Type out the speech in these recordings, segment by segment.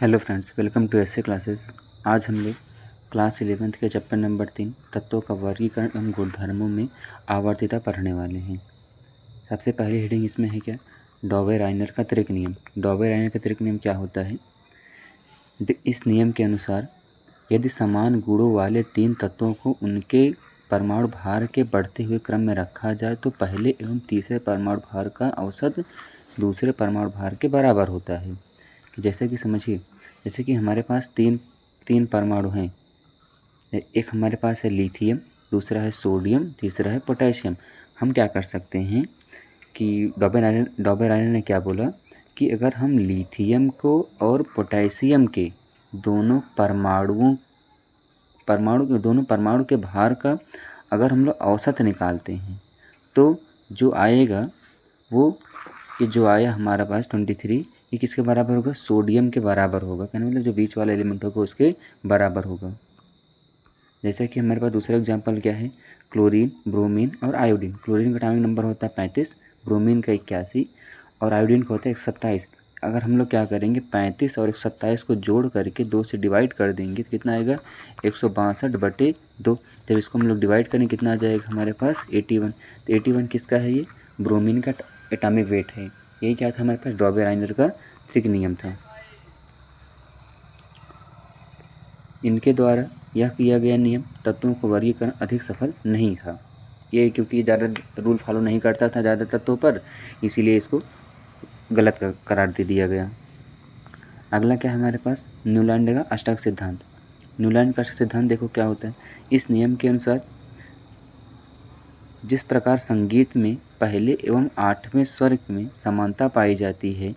Hello friends, welcome to SA classes. आज हम लोग क्लास 11th के चैप्टर नंबर 3 तत्वों का वर्गीकरण एवं गुणधर्मों में आवर्तीता पढ़ने वाले हैं। सबसे पहली हेडिंग इसमें है क्या, डॉबे-राइनर का त्रिक नियम। डॉबे-राइनर का त्रिक नियम क्या होता है? इस नियम के अनुसार यदि समान गुणों वाले तीन तत्वों को उनके परमाणु भार के बढ़ते हुए क्रम में रखा जाए तो पहले एवं तीसरे परमाणु भार का औसत दूसरे परमाणु भार के बराबर होता है। जैसे कि समझिए, जैसे कि हमारे पास तीन परमाणु हैं। एक हमारे पास है लिथियम, दूसरा है सोडियम, तीसरा है पोटेशियम। हम क्या कर सकते हैं कि डॉबे-रायनर ने क्या बोला कि अगर हम लिथियम को और पोटेशियम के दोनों परमाणु के भार का अगर हम लोग औसत निकालते हैं तो जो आएगा वो कि जो आया हमारा पास 23, ये किसके बराबर होगा? सोडियम के बराबर होगा। कहने मतलब जो बीच वाला एलिमेंट होगा उसके बराबर होगा। जैसे कि हमारे पास दूसरा एग्जांपल क्या है, क्लोरीन, ब्रोमीन और आयोडीन। क्लोरीन का एटॉमिक नंबर होता है 35, ब्रोमीन का 81 और आयोडीन का होता है 127। अगर हम लोग क्या करेंगे, 35 और 127 को जोड़ करके 2 से डिवाइड कर देंगे तो कितना आएगा? 162/2। जब इसको हम लोग डिवाइड करेंगे कितना आ जाएगा हमारे पास? 81। तो 81 किसका है? ये ब्रोमीन का एटॉमिक वेट है। यही क्या था हमारे पास? डॉबे-राइनर का त्रिक नियम था। इनके द्वारा यह किया गया नियम तत्वों को वर्गीकरण अधिक सफल नहीं था। ये क्योंकि ज़्यादा रूल फॉलो नहीं करता था ज़्यादा तत्वों पर, इसीलिए इसको गलत करार दे दिया गया। अगला क्या है हमारे पास? न्यूलैंड का अष्टक सिद्धांत। न्यूलैंड का अष्टक सिद्धांत देखो क्या होता है। इस नियम के अनुसार जिस प्रकार संगीत में पहले एवं 8वें स्वर में समानता पाई जाती है,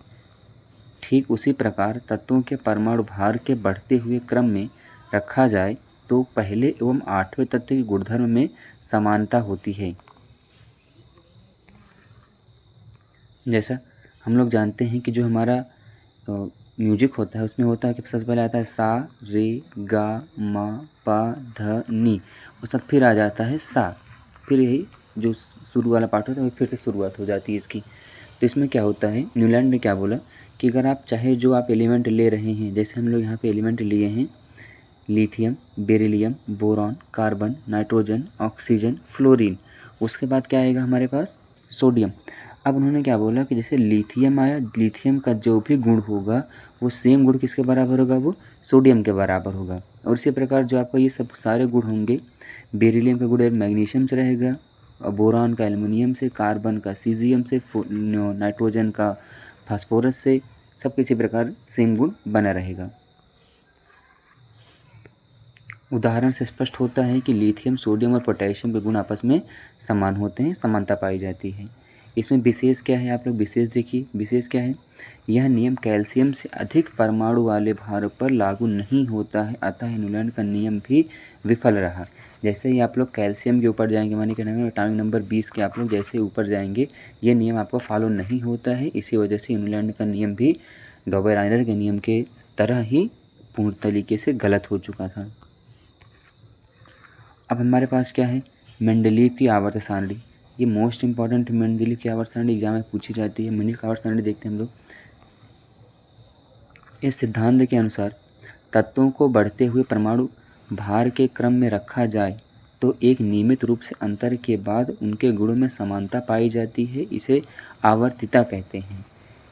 ठीक उसी प्रकार तत्वों के परमाणु भार के बढ़ते हुए क्रम में रखा जाए तो पहले एवं 8वें तत्व के गुणधर्म में समानता होती है। जैसा हम लोग जानते हैं कि जो हमारा म्यूजिक होता है उसमें होता है कि सबसे पहले आता है सा, रे, गा, मा, पा, ध, नी, और सब फिर आ जाता है सा। फिर यही जो शुरू वाला पार्ट होता है फिर से शुरुआत हो जाती है इसकी। तो इसमें क्या होता है, न्यूलैंड ने क्या बोला कि अगर आप चाहे जो आप एलिमेंट ले रहे हैं, जैसे हम लोग यहाँ पे एलिमेंट लिए हैं lithium, beryllium, boron, carbon, nitrogen, oxygen, fluorine, उसके बाद क्या आएगा हमारे पास? सोडियम। अब उन्होंने क्या बोला कि जैसे लिथियम आया, लिथियम का जो भी गुण होगा वो सेम गुण किसके बराबर होगा? वो सोडियम के बराबर होगा। और इसी प्रकार जो आपका ये सब सारे गुण होंगे, बेरिलियम का गुण मैग्नीशियम से रहेगा, और बोरॉन का एल्युमिनियम से, कार्बन का सीजियम से, नाइट्रोजन का फास्फोरस से, सब किसी प्रकार सेम गुण बना रहेगा। उदाहरण से स्पष्ट होता है कि लिथियम, सोडियम और पोटेशियम के गुण आपस में समान होते हैं, समानता पाई जाती है। इसमें विशेष क्या है, आप लोग विशेष देखिए। विशेष क्या है? यह नियम कैल्शियम से अधिक परमाणु वाले भार पर लागू नहीं होता है, अतः न्यूलैंड का नियम भी विफल रहा। जैसे ही आप लोग कैल्शियम के ऊपर जाएंगे, मानिए कहना है एटॉमिक नंबर 20 के आप लोग जैसे ऊपर जाएंगे, ये नियम आपको फॉलो नहीं होता है। इसी वजह से न्यूलैंड का नियम भी डॉबे-राइनर के नियम के तरह ही पूर्ण तरीके से गलत हो चुका था। अब हमारे पास क्या है? मेंडलीव की आवर्त सारणी। ये मोस्ट इंपॉर्टेंट मेंडलीव की आवर्त सारणी एग्जाम में पूछी जाती है। मेंडलीव की आवर्त सारणी देखते हैं हम लोग। इस सिद्धांत के अनुसार तत्वों को बढ़ते हुए परमाणु भार के क्रम में रखा जाए तो एक नियमित रूप से अंतर के बाद उनके गुणों में समानता पाई जाती है। इसे आवर्तिता कहते हैं।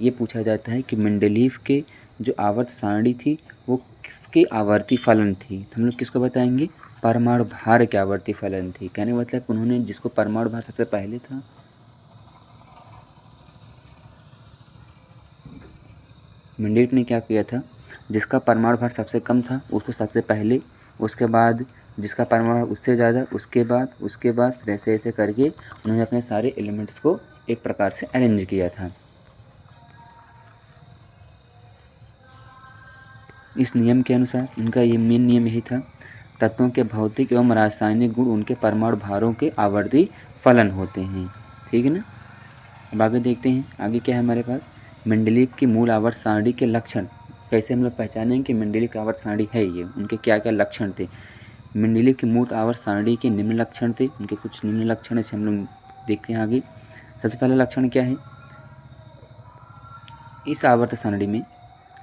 ये पूछा जाता है कि मेंडलीव के जो आवर्त सारणी थी वो किसके आवर्ती फलन थी? तो हम लोग किसको बताएंगे? परमाणु भार के आवर्ती फलन थी। कहने का मतलब उन्होंने जिसको परमाणु भार सबसे पहले था, मेंडलीव ने क्या किया था, जिसका परमाणु भार सबसे कम था उसको सबसे पहले, उसके बाद जिसका परमाणु उससे ज़्यादा, उसके बाद फिर ऐसे ऐसे करके उन्होंने अपने सारे एलिमेंट्स को एक प्रकार से अरेंज किया था। इस नियम के अनुसार इनका ये मेन नियम यही था, तत्वों के भौतिक एवं रासायनिक गुण उनके परमाणु भारों के आवर्ती फलन होते हैं। ठीक है ना? अब आगे देखते हैं, आगे क्या है हमारे पास? मेंडलीव की मूल आवर्त सारणी के लक्षण। कैसे हम लोग पहचानेंगे कि मेंडलीव की आवर्त सारणी है ये, उनके क्या क्या लक्षण थे? मेंडलीव की मूल आवर्त सारणी के निम्न लक्षण थे। उनके कुछ निम्न लक्षण से हम लोग देखते हैं आगे। सबसे पहला लक्षण क्या है? इस आवर्त सारणी में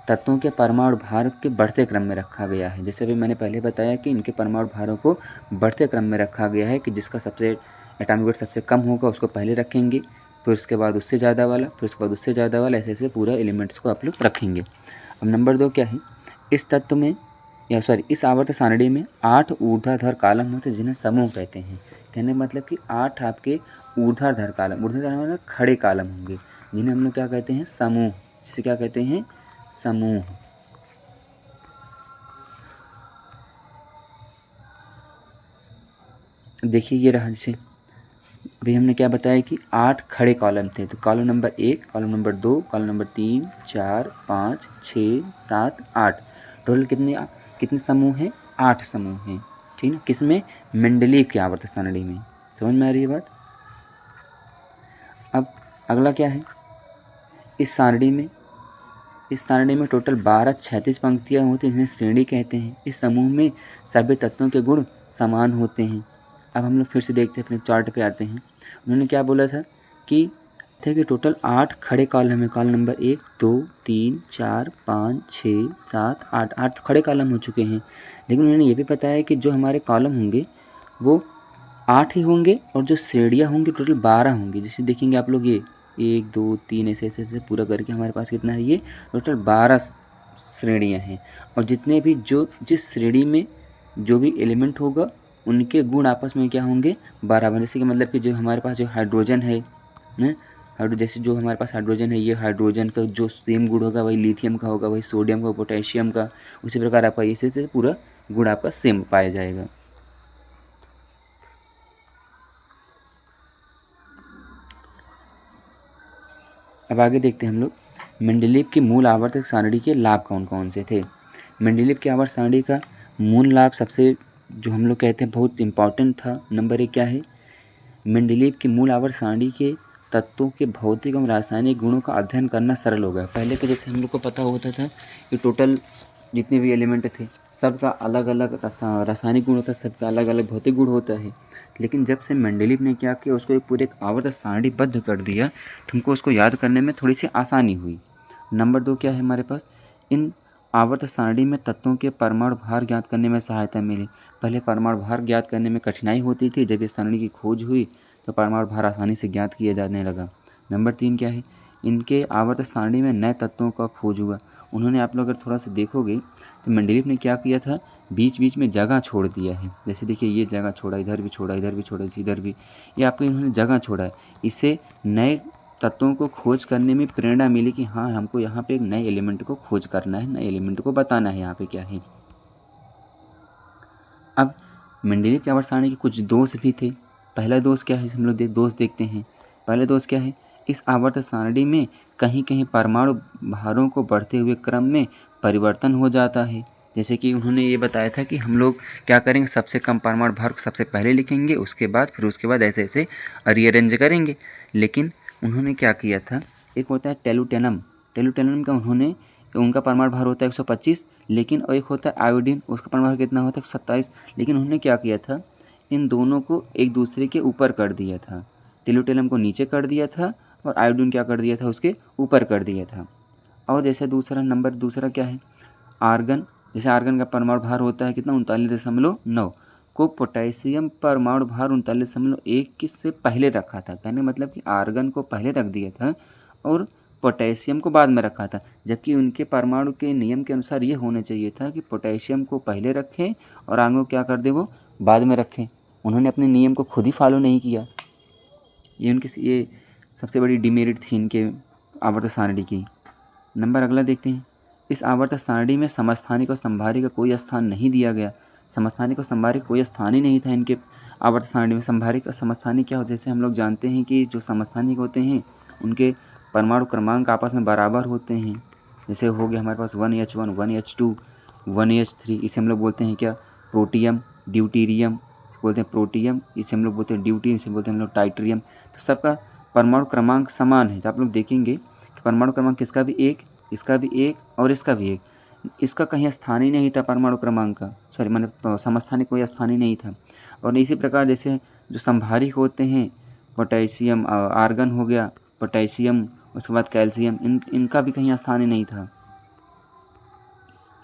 तत्वों के परमाणु भार के बढ़ते क्रम में रखा गया है। जैसे अभी मैंने पहले बताया कि इनके परमाणु भारों को बढ़ते क्रम में रखा गया है कि जिसका सबसे एटॉमिक वेट सबसे कम होगा उसको पहले रखेंगे, फिर उसके बाद उससे ज़्यादा वाला, फिर उसके बाद उससे ज़्यादा वाला, ऐसे ऐसे पूरा एलिमेंट्स को आप लोग रखेंगे। अब नंबर 2 क्या है, इस तत्व में इस आवर्त सारणी में 8 ऊर्ध्वाधर कॉलम होते हैं जिन्हें समूह कहते हैं। कहने का मतलब कि 8 आपके ऊर्ध्वाधर कॉलम, ऊर्ध्वाधर मतलब खड़े कॉलम होंगे जिन्हें हम लोग क्या कहते हैं, समूह। जिसे क्या कहते हैं, समूह। देखिए ये रहा, जैसे अभी हमने क्या बताया कि 8 खड़े कॉलम थे, तो column number 1, column number 2, column number 3, 4, 5, 6, 7, 8, total कितने समूह हैं, 8 समूह हैं। ठीक है, किसमें, मेंडलीव की आवर्त सारणी में। समझ में आ रही है बात। अब अगला क्या है, इस सारणी में टोटल 12 क्षैतिज पंक्तियाँ होती हैं, जिन्हें श्रेणी कहते हैं। इस समूह में सभी तत्वों के गुण समान होते हैं। अब हम लोग फिर से देखते हैं, अपने चार्ट पे आते हैं। उन्होंने क्या बोला था कि टोटल 8 खड़े कॉलम है। कॉलम नंबर 1, 2, 3, 4, 5, 6, 7, 8, 8 खड़े कॉलम हो चुके हैं। लेकिन उन्होंने ये भी बताया कि जो हमारे कॉलम होंगे वो 8 ही होंगे और जो श्रेणियाँ होंगी टोटल 12 होंगी। जैसे देखेंगे आप लोग, ये 1, 2, 3 ऐसे ऐसे ऐसे पूरा करके हमारे पास कितना है, ये टोटल 12 श्रेणियाँ हैं। और जितने भी जिस श्रेणी में जो भी एलिमेंट होगा उनके गुण आपस में क्या होंगे, बराबर। जैसे कि मतलब कि जो हमारे पास जो हाइड्रोजन है, जैसे जो हमारे पास हाइड्रोजन है, ये हाइड्रोजन का जो सेम गुण होगा वही लिथियम का होगा, वही सोडियम का, पोटेशियम का। उसी प्रकार आपका इसे पूरा गुण आपका सेम पाया जाएगा। अब आगे देखते हैं हम लोग, मेंडलीव की मूल आवर्त सारणी के लाभ कौन कौन से थे। मेंडलीव की आवर्त सारणी का मूल लाभ सबसे जो हम लोग कहते हैं बहुत इम्पॉर्टेंट था, नंबर 1 क्या है, मेंडलीव की मूल आवर्त सारणी के तत्वों के भौतिक एवं रासायनिक गुणों का अध्ययन करना सरल हो गया। पहले तो जैसे हम लोग को पता होता था कि टोटल जितने भी एलिमेंट थे सबका अलग अलग रासायनिक गुण होता है, सबका अलग अलग भौतिक गुण होता है। लेकिन जब से मेंडलीव ने क्या किया, उसको एक पूरे एक आवर्त सारणीबद्ध कर दिया, तो हमको उसको याद करने में थोड़ी सी आसानी हुई। नंबर 2 क्या है हमारे पास, इन आवर्त सारणी में तत्वों के परमाणु भार ज्ञात करने में सहायता मिली। पहले परमाणु भार ज्ञात करने में कठिनाई होती थी, जब इस सारणी की खोज हुई तो परमाणु भार आसानी से ज्ञात किया जाने लगा। नंबर 3 क्या है, इनके आवर्त सारणी में नए तत्वों का खोज हुआ। उन्होंने, आप लोग अगर थोड़ा सा देखोगे तो मेंडलीव ने क्या किया था, बीच बीच में जगह छोड़ दिया है। जैसे देखिए ये जगह छोड़ा, इधर भी छोड़ा, इधर भी छोड़ा, इधर भी, ये आपको इन्होंने जगह छोड़ा है। इससे नए तत्वों को खोज करने में प्रेरणा मिली कि हाँ हमको यहाँ पे एक नए एलिमेंट को खोज करना है, नए एलिमेंट को बताना है यहाँ पे क्या है। अब मेंडलीव की आवर्त सारणी के कुछ दोष भी थे। पहला दोष क्या है, हम लोग दोष देखते हैं। पहला दोष क्या है, इस आवर्त सारणी में कहीं कहीं परमाणु भारों को बढ़ते हुए क्रम में परिवर्तन हो जाता है। जैसे कि उन्होंने ये बताया था कि हम लोग क्या करेंगे, सबसे कम परमाणु भार को सबसे पहले लिखेंगे, उसके बाद ऐसे ऐसे रीअरेंज करेंगे। लेकिन उन्होंने क्या किया था, एक होता है टेलुटेनम का उनका परमाणु भार होता है 125, लेकिन और एक होता है आयोडीन, उसका परमाणु भार कितना होता है 27। लेकिन उन्होंने क्या किया था, इन दोनों को एक दूसरे के ऊपर कर दिया था। टेलुटेनम को नीचे कर दिया था और आयोडीन क्या कर दिया था, उसके ऊपर कर दिया था। और जैसे दूसरा क्या है, आर्गन। जैसे आर्गन का परमाणु भार होता है कितना, 39.9 को पोटेशियम परमाणु भार 39.1 से पहले रखा था। कहने मतलब कि आर्गन को पहले रख दिया था और पोटेशियम को बाद में रखा था, जबकि उनके परमाणु के नियम के अनुसार ये होना चाहिए था कि पोटेशियम को पहले रखें और आर्गन को क्या कर दे, वो बाद में रखें। उन्होंने अपने नियम को खुद ही फॉलो नहीं किया। ये सबसे बड़ी डिमेरिट थी इनके आवर्त सारणी की। नंबर अगला देखते हैं, इस आवर्त सारणी में समस्थानिक और संभारी का कोई स्थान नहीं दिया गया। समस्थानिक और संभारी का कोई स्थान ही नहीं था इनके आवर्त सारणी में। संभारिक और समस्थानिक क्या होते हैं, जैसे हम लोग जानते हैं कि जो समस्थानिक होते हैं उनके परमाणु क्रमांक आपस में बराबर होते हैं। जैसे हो गया हमारे पास 1H1, 1H2, 1H3, इसे हम लोग बोलते हैं क्या, प्रोटियम, ड्यूटीरियम बोलते हैं, प्रोटियम, इसे हम लोग बोलते हैं ड्यूटी, इसे बोलते हैं हम लोग टाइट्रियम। तो सबका परमाणु क्रमांक समान है। तो आप लोग देखेंगे कि परमाणु क्रमांक किसका भी एक, इसका भी एक और इसका भी एक, इसका कहीं स्थान ही नहीं था परमाणु क्रमांक का, समस्थानिक कोई स्थान ही नहीं था। और इसी प्रकार जैसे जो संभारिक होते हैं, पोटेशियम, आर्गन हो गया, पोटेशियम, उसके बाद कैल्शियम, इनका भी कहीं स्थान ही नहीं था।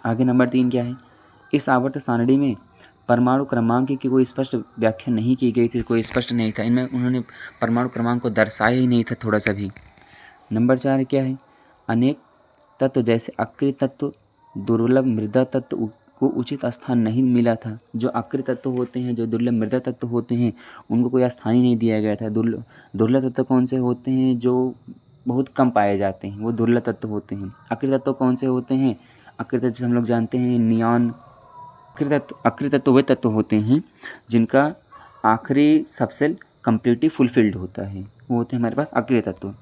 आगे नंबर 3 क्या है, इस आवर्त सारणी में परमाणु क्रमांक की कोई स्पष्ट व्याख्या नहीं की गई थी, कोई स्पष्ट नहीं था, इनमें उन्होंने परमाणु क्रमांक को दर्शाया ही नहीं था थोड़ा सा भी। नंबर 4 क्या है, अनेक तत्व जैसे अक्रिय तत्व, दुर्लभ मृदा तत्व को उचित स्थान नहीं मिला था। जो अक्रिय तत्व होते हैं, जो दुर्लभ मृदा तत्व होते हैं, उनको कोई स्थान ही नहीं दिया गया था। दुर्लभ तत्व कौन से होते हैं, जो बहुत कम पाए जाते हैं, वो दुर्लभ तत्व होते हैं। अक्रिय तत्व कौन से होते हैं, अक्रिय तत्व हम लोग जानते हैं नियॉन। अक्रिय तत्व वे तत्व होते हैं जिनका आखिरी सबसेल कम्प्लीटली फुलफिल्ड होता है, वो होते हैं हमारे पास अक्रिय तत्व।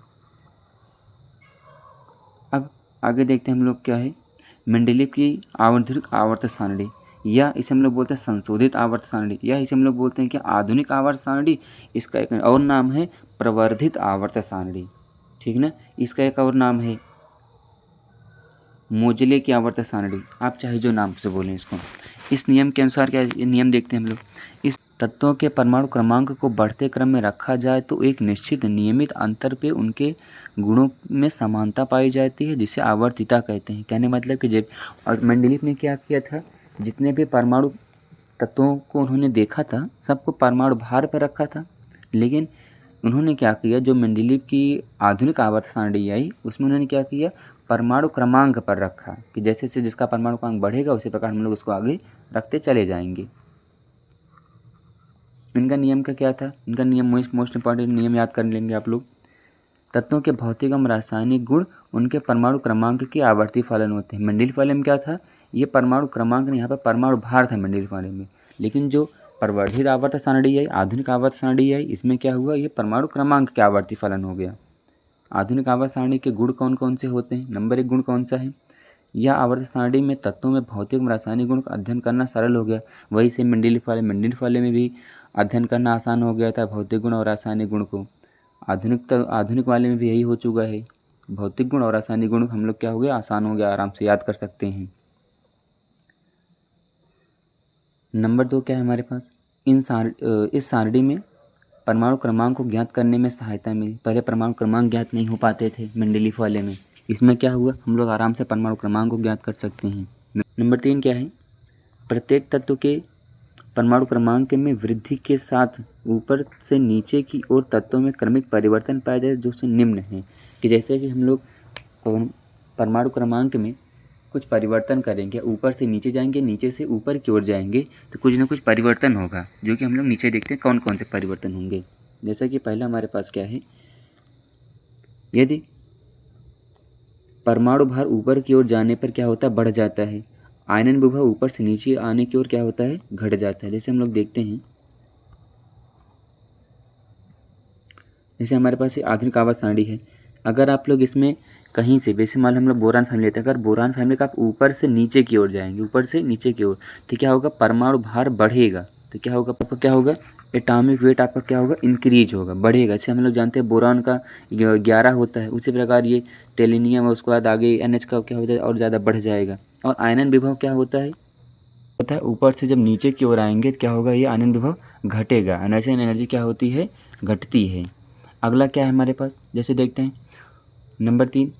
अब आगे देखते हैं हम लोग क्या है, मेंडेलीव की आवर्धनिक आवर्त सारणी, या इसे हम लोग बोलते हैं संशोधित आवर्त सारणी, या इसे हम लोग बोलते हैं कि आधुनिक आवर्त सारणी। इसका एक और नाम है प्रवर्धित आवर्त सारणी, ठीक ना। इसका एक और नाम है मोजले की आवर्त सारणी, आप चाहे जो नाम से बोलें इसको। इस नियम के अनुसार क्या, ये नियम देखते हैं हम लोग, इस तत्वों के परमाणु क्रमांक को बढ़ते क्रम में रखा जाए तो एक निश्चित नियमित अंतर पे उनके गुणों में समानता पाई जाती है, जिसे आवर्तिता कहते हैं। कहने मतलब कि जब और मेंडेलीव ने क्या किया था, जितने भी परमाणु तत्वों को उन्होंने देखा था सबको परमाणु भार पर रखा था, लेकिन उन्होंने क्या किया, जो मेंडेलीव की आधुनिक आवर्त सारणी आई उसमें उन्होंने क्या किया, परमाणु क्रमांक पर रखा, कि जैसे जैसे जिसका परमाणु क्रमांक बढ़ेगा उसी प्रकार हम लोग उसको आगे रखते चले जाएंगे। इनका नियम का क्या था, इनका नियम मोस्ट इंपॉर्टेंट नियम याद कर लेंगे आप लोग। तत्वों के भौतिक एवं रासायनिक गुण उनके परमाणु क्रमांक के आवर्ती फलन होते हैं। मेंडेलीव वाले में क्या था, ये परमाणु क्रमांक नहीं, यहाँ पर परमाणु भार था मेंडेलीव वाले में। लेकिन जो प्रवर्धित आवर्त सारणी आई, आधुनिक आवर्त सारणी आई, इसमें क्या हुआ, ये परमाणु क्रमांक के आवर्ती फलन हो गया। आधुनिक आवर्त सारणी के गुण कौन कौन से होते हैं, नंबर 1 गुण कौन सा है, यह आवर्त सारणी में तत्वों में भौतिक एवं रासायनिक गुण का अध्ययन करना सरल हो गया। वही से मेंडेलीव वाले में भी अध्ययन करना आसान हो गया था, भौतिक गुण और रासायनिक गुण को। आधुनिक वाले में भी यही हो चुका है, भौतिक गुण और रासायनिक गुण हम लोग क्या हो गया, आसान हो गया, आराम से याद कर सकते हैं। नंबर 2 क्या है हमारे पास, इस सारणी में परमाणु क्रमांक को ज्ञात करने में सहायता मिली। पहले परमाणु क्रमांक ज्ञात नहीं हो पाते थे मेंडेलीव वाले में, इसमें क्या हुआ, हम लोग आराम से परमाणु क्रमांक को ज्ञात कर सकते हैं। नंबर 3 क्या है, प्रत्येक तत्व के परमाणु क्रमांक में वृद्धि के साथ ऊपर से नीचे की ओर तत्वों में क्रमिक परिवर्तन पाया जाए, जो से निम्न है, कि जैसे कि हम लोग परमाणु क्रमांक में कुछ परिवर्तन करेंगे, ऊपर से नीचे जाएंगे, नीचे से ऊपर की ओर जाएंगे, तो कुछ ना कुछ परिवर्तन होगा, जो कि हम लोग नीचे देखते हैं कौन कौन से परिवर्तन होंगे। जैसा कि पहला हमारे पास क्या है, यदि परमाणु भार ऊपर की ओर जाने पर क्या होता है, बढ़ जाता है। आयनन विभव ऊपर से नीचे आने की ओर क्या होता है, घट जाता है। जैसे हम लोग देखते हैं, जैसे हमारे पास ये आधुनिक आवर्त सारणी है, अगर आप लोग इसमें कहीं से, वैसे मान लो हम लोग बोरान फैमिली लेते हैं, अगर बोरान फैमिली का आप ऊपर से नीचे की ओर जाएंगे, ऊपर से नीचे की ओर, तो क्या होगा, परमाणु भार बढ़ेगा, तो क्या होगा आपका, क्या होगा, एटॉमिक वेट आपका क्या होगा, इंक्रीज होगा, बढ़ेगा। जैसे हम लोग जानते हैं बोरान का 11 होता है, उसी प्रकार ये टेलिनियम, उसके बाद आगे NH का क्या होता है, और ज़्यादा बढ़ जाएगा। और आयनन विभव क्या होता है, ऊपर से जब नीचे की ओर आएंगे क्या होगा, ये आयनन विभव घटेगा, एनर्जी क्या होती है, घटती है। अगला क्या है हमारे पास, जैसे देखते हैं नंबर 3,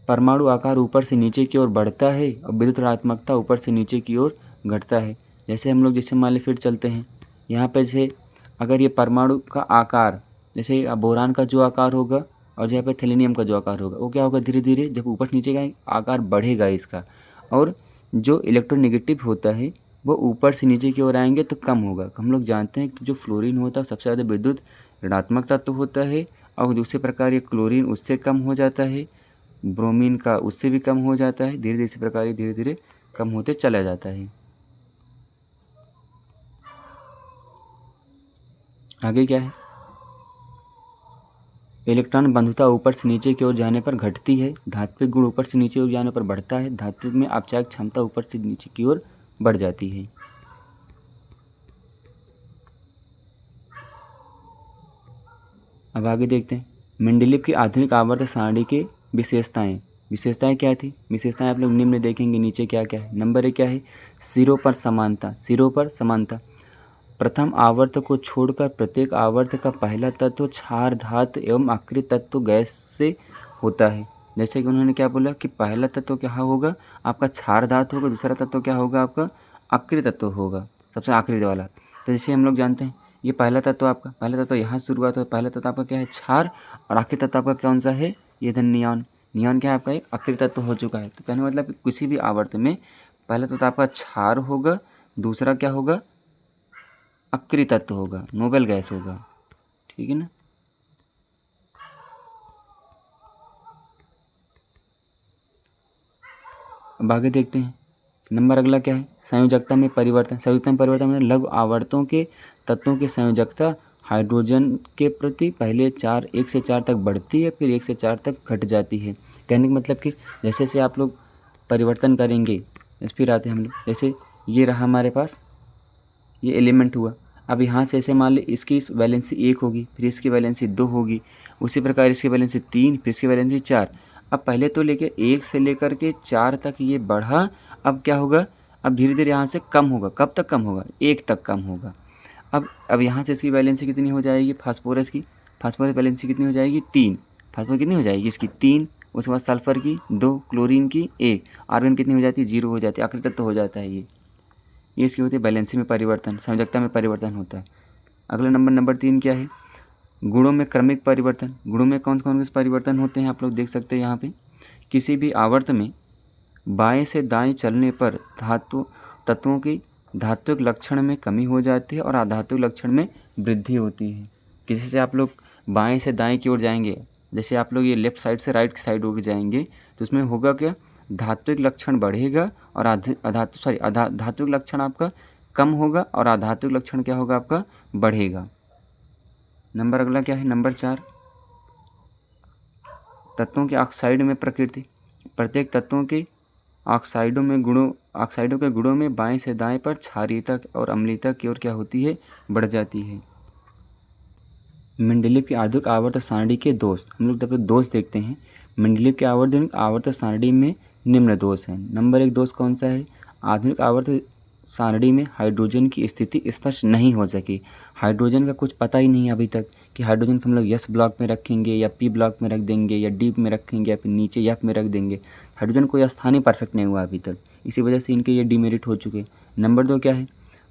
परमाणु आकार ऊपर से नीचे की ओर बढ़ता है और विद्युत ऋणात्मकता ऊपर से नीचे की ओर घटता है। जैसे हम लोग जैसे मान ली फिर चलते हैं, यहाँ पे जैसे अगर ये परमाणु का आकार, जैसे बोरान का जो आकार होगा और जहाँ पे थेलेनियम का जो आकार होगा, वो क्या होगा, धीरे धीरे जब ऊपर नीचे का आकार बढ़ेगा इसका, और जो इलेक्ट्रोनेगेटिव होता है वो ऊपर से नीचे की ओर आएंगे तो कम होगा। हम लोग जानते हैं कि जो फ्लोरीन होता है सबसे ज़्यादा विद्युत ऋणात्मक तत्व होता है, और दूसरे प्रकार ये क्लोरीन उससे कम हो जाता है, ब्रोमीन का उससे भी कम हो जाता है, धीरे धीरे इसी प्रकार धीरे धीरे कम होते चला जाता है। आगे क्या है, इलेक्ट्रॉन बंधुता ऊपर से नीचे की ओर जाने पर घटती है, धात्विक गुण ऊपर से नीचे ओर जाने पर बढ़ता है, धात्विक में अपचायक क्षमता ऊपर से नीचे की ओर बढ़ जाती है। अब आगे देखते हैं मेंडेलीव की आधुनिक आवर्त सारणी के विशेषताएं क्या थी, विशेषताएं आप लोग निम्न देखेंगे, नीचे क्या क्या है। नंबर 1 क्या है, सिरों पर समानता। प्रथम आवर्त को छोड़कर प्रत्येक आवर्त का पहला तत्व क्षार धातु एवं आक्रिय तत्व गैस से होता है। जैसे कि उन्होंने क्या बोला कि पहला तत्व क्या होगा आपका क्षार धातु होगा, दूसरा तत्व क्या होगा आपका अक्रिय तत्व होगा, सबसे आखिरी वाला। तो जैसे हम लोग जानते हैं ये पहला तत्व आपका, पहला तत्व यहाँ शुरुआत हो, पहला तत्व आपका क्या है क्षार, और आखिरी तत्व आपका कौन सा है ये धन नियॉन। नियॉन क्या है आपका एक अक्रिय तत्व हो चुका है। तो कहने का मतलब किसी भी आवर्त में पहला तत्व आपका क्षार होगा, दूसरा क्या होगा अक्रिय तत्व होगा, नोबेल गैस होगा, ठीक है ना। अब आगे देखते हैं नंबर अगला क्या है संयोजकता में परिवर्तन। संयोजकता में परिवर्तन मतलब लघु आवर्तों के तत्वों की संयोजकता हाइड्रोजन के प्रति पहले 1 से 4 तक बढ़ती है, फिर 1 से 4 तक घट जाती है। कहने का मतलब कि जैसे जैसे आप लोग परिवर्तन करेंगे, फिर आते हैं हम लोग, जैसे ये रहा हमारे पास ये एलिमेंट हुआ, अब यहाँ से ऐसे मान ली इसकी वैलेंसी 1 होगी, फिर इसकी वैलेंसी 2 होगी, उसी प्रकार इसकी वैलेंसी 3, फिर इसकी वैलेंसी 4। अब पहले तो लेके 1 से लेकर के 4 तक ये बढ़ा, अब क्या होगा अब धीरे धीरे यहाँ से कम होगा। कब तक कम होगा 1 तक कम होगा। अब यहाँ से इसकी वैलेंसी कितनी हो जाएगी फास्फोरस की, फास्फोरस वैलेंसी कितनी हो जाएगी 3, फास्फोरस कितनी हो जाएगी इसकी 3, उसके बाद सल्फर की 2, क्लोरीन की 1, आर्गन कितनी हो जाती है 0 हो जाती है, आखिरी तक तो हो जाता है ये इसकी होती है बैलेंसी में परिवर्तन, संयोजकता में परिवर्तन होता है। अगला नंबर 3 क्या है गुणों में क्रमिक परिवर्तन। गुणों में कौन कौन से परिवर्तन होते हैं आप लोग देख सकते हैं यहाँ पे, किसी भी आवर्त में बाएं से दाएं चलने पर तत्वों की धात्विक लक्षण में कमी हो जाती है और अधात्विक लक्षण में वृद्धि होती है। किसी से आप लोग बाएं से दाएं की ओर जाएंगे, जैसे आप लोग ये लेफ्ट साइड से राइट साइड हो जाएंगे, तो उसमें होगा क्या धात्विक लक्षण बढ़ेगा और धात्विक लक्षण आपका कम होगा और अधात्विक लक्षण क्या होगा आपका बढ़ेगा। नंबर अगला क्या है नंबर 4 तत्वों के ऑक्साइड में प्रकृति। प्रत्येक तत्वों के ऑक्साइडों के गुणों में बाएं से दाएं पर क्षारीयता और अम्लीयता की ओर क्या होती है बढ़ जाती है। मेंडलीव की आवर्त आवर्त सारणी के दोष, हम लोग जब दोष देखते हैं मेंडलीव के आवर्त सारणी में निम्न दोष हैं। नंबर 1 दोष कौन सा है आधुनिक आवर्त सारणी में हाइड्रोजन की स्थिति स्पष्ट नहीं हो सकी। हाइड्रोजन का कुछ पता ही नहीं अभी तक कि हाइड्रोजन को हम लोग एस ब्लॉक में रखेंगे या पी ब्लॉक में रख देंगे या डी में रखेंगे या फिर नीचे एफ में रख देंगे। हाइड्रोजन कोई स्थान ही परफेक्ट नहीं हुआ अभी तक, इसी वजह से इनके ये डिमेरिट हो चुके। नंबर 2 क्या है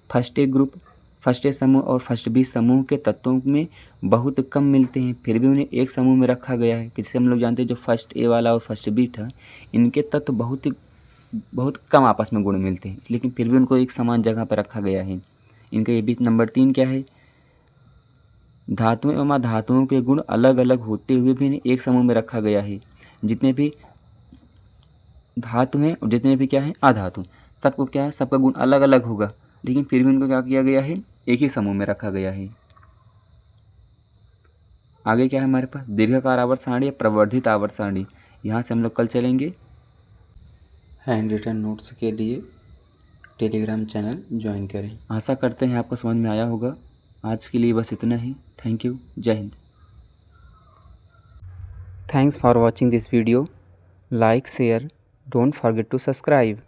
फर्स्ट ए समूह और फर्स्ट बी समूह के तत्वों में बहुत कम मिलते हैं, फिर भी उन्हें एक समूह में रखा गया है। जिससे हम लोग जानते हैं जो फर्स्ट ए वाला और फर्स्ट बी था इनके तत्व बहुत कम आपस में गुण मिलते हैं, लेकिन फिर भी उनको एक समान जगह पर रखा गया है। इनका ये भी नंबर 3 क्या है धातुओं एवं अधातुओं के गुण अलग अलग होते हुए भी इन्हें एक समूह में रखा गया है। जितने भी धातु हैं और जितने भी क्या है अधातु सबको क्या है सबका गुण अलग अलग होगा, लेकिन फिर भी उनको क्या किया गया है एक ही समूह में रखा गया है। आगे क्या है हमारे पास दीर्घाकार आवर्त सारणी या प्रवर्धित आवर्त सारणी। यहाँ से हम लोग कल चलेंगे। हैंड रिटन नोट्स के लिए टेलीग्राम चैनल ज्वाइन करें। आशा करते हैं आपको समझ में आया होगा। आज के लिए बस इतना ही। Thank you. जय Hind. Thanks for watching this video. Like share don't forget to subscribe.